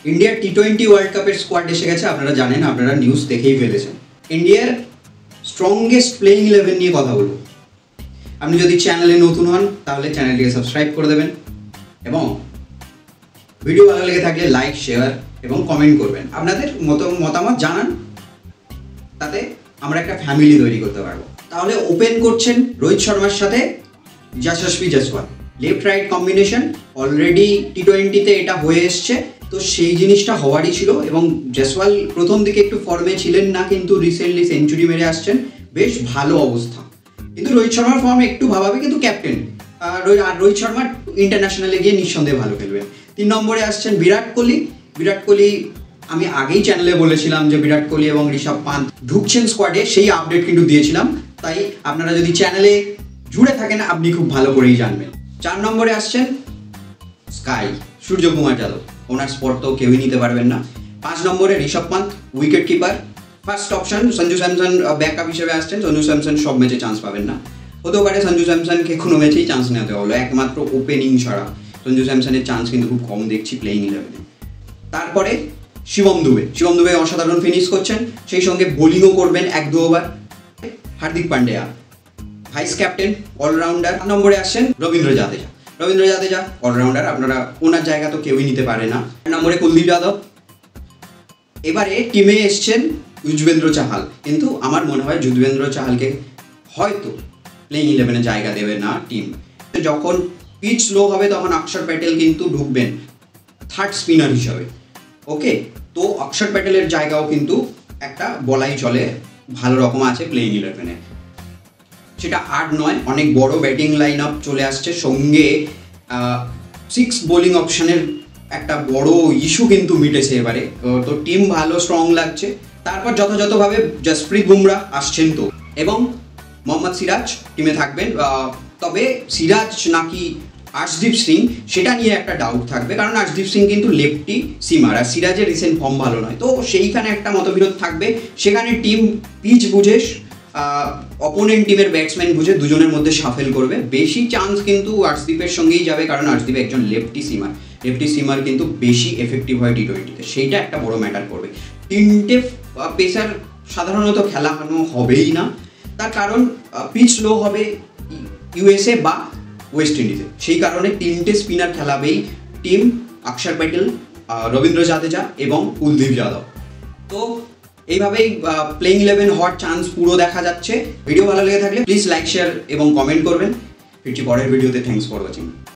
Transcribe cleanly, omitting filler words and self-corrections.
ইন্ডিয়ার T20 world কাপের squad এসে গেছে। আপনারা জানেন, আপনারা নিউজ দেখেই ফেলেছেন। ইন্ডিয়ার স্ট্রংগেস্ট প্লেইং 11 নিয়ে কথা বলবো। আপনি যদি চ্যানেলে নতুন হন তাহলে চ্যানেলটিকে সাবস্ক্রাইব করে দেবেন এবং ভিডিও ভালো লেগে থাকলে লাইক, শেয়ার এবং কমেন্ট করবেন। আপনাদের মতামত জানান, তাতে আমরা একটা ফ্যামিলি তৈরি করতে পারবো। তাহলে ওপেন করছেন রোহিত শর্মার সাথে Yashasvi Jaiswal. Left right combination already টি20তে এটা হয়ে এসছে, তো সেই জিনিসটা হওয়ারই ছিল। এবং জয়সওয়াল প্রথম দিকে একটু ফর্মে ছিলেন না, কিন্তু রিসেন্টলি সেঞ্চুরি মেরে আসছেন, বেশ ভালো অবস্থা। কিন্তু রোহিত শর্মার ফর্ম একটু ভাবাবে, কিন্তু ক্যাপ্টেন আর রোহিত শর্মা ইন্টারন্যাশনালে গিয়ে নিঃসন্দেহে ভালো খেলবেন। 3 নম্বরে আসছেন বিরাট কোহলি। বিরাট কোহলি আমি আগেই চ্যানেলে বলেছিলাম যে বিরাট কোহলি এবং ঋষভ পান্ত ঢুকছেন স্কোয়াডে, সেই আপডেট কিন্তু দিয়েছিলাম। তাই আপনারা যদি চ্যানেলে জুড়ে থাকেন আপনি খুব ভালো করেই জানবেন। 4 নম্বরে আসছেন স্কাই সূর্যকুমার যাদব। ওনার স্পট তো কেউই নিতে পারবেন না। 5 নম্বরে Rishabh Pant, wicket keeper. First option Sanju Samson backup হিসেবে আসছেন। সঞ্জু স্যামসন সব ম্যাচে চান্স পাবেন না, হতেও পারে সঞ্জু স্যামসনকে কোনো ম্যাচেই চান্স নিতে হলো, একমাত্র ওপেনিং ছাড়া সঞ্জু স্যামসনের চান্স কিন্তু খুব কম দেখছি প্লেইং 11-এ। তারপরে শিবম দুবে অসাধারণ ফিনিশ করছেন, সেই সঙ্গে বোলিংও করবেন 1-2 over. Hardik Pandya vice captain, all rounder. 4 নম্বরে আসছেন রবীন্দ্র জাদেজা অলরাউন্ডার, আপনারা ওনার জায়গা তো কেউই নিতে পারে না। 4 নম্বরে কুলদীপ যাদব। এবারে টিমে এসছেন যুজবেন্দ্র চাহাল, কিন্তু আমার মনে হয় যুজবেন্দ্র চাহালকে হয়তো প্লেইং 11-এ জায়গা দেবে না টিম। যখন পিচ স্লো হবে তখন অক্ষর প্যাটেল কিন্তু ঢুকবেন থার্ড স্পিনার হিসাবে। ওকে, তো অক্ষর প্যাটেলের জায়গাও কিন্তু একটা বলাই চলে ভালো রকম আছে প্লেইং 11-এ। সেটা 8-9 অনেক বড় ব্যাটিং লাইন আপ চলে আসছে, সঙ্গে 6 বোলিং অপশনের একটা বড় ইস্যু কিন্তু মিটেছে এবারে। তো টিম ভালো স্ট্রং লাগছে। তারপর যথাযথভাবে জসপ্রীত বুমরা আসছেন তো, এবং মোহাম্মদ সিরাজ টিমে থাকবেন। তবে সিরাজ নাকি আর্শদীপ সিং সেটা নিয়ে একটা ডাউট থাকবে, কারণ আর্শদীপ সিং কিন্তু লেফটি সিমার আর সিরাজের রিসেন্ট ফর্ম ভালো নয়, তো সেইখানে একটা মতবিরোধ থাকবে। সেখানে টিম পিচ বুঝে, অপোনেন্ট টিমের ব্যাটসম্যান বুঝে দুজনের মধ্যে সাফেল করবে। বেশি চান্স কিন্তু আর্শদীপের সঙ্গেই যাবে, কারণ আর্শদীপ একজন লেফটি সিমার কিন্তু বেশি এফেক্টিভ হয় টি20-তে, সেইটা একটা বড় ম্যাটার করবে। 3টে পেসার সাধারণত খেলানো হবেই না, তার কারণ পিচ লো হবে ইউএসএ বা ওয়েস্ট ইন্ডিজে, সেই কারণে 3টে স্পিনার খেলাবেই টিম, অক্ষর প্যাটেল, রবীন্দ্র জাদেজা এবং কুলদীপ যাদব। তো এইভাবেই প্লেইং 11 হওয়ার চান্স পুরো দেখা যাচ্ছে। ভিডিও ভালো লেগে থাকলে প্লিজ লাইক, শেয়ার এবং কমেন্ট করবেন। ফিরছি পরের ভিডিওতে। Thanks for watching.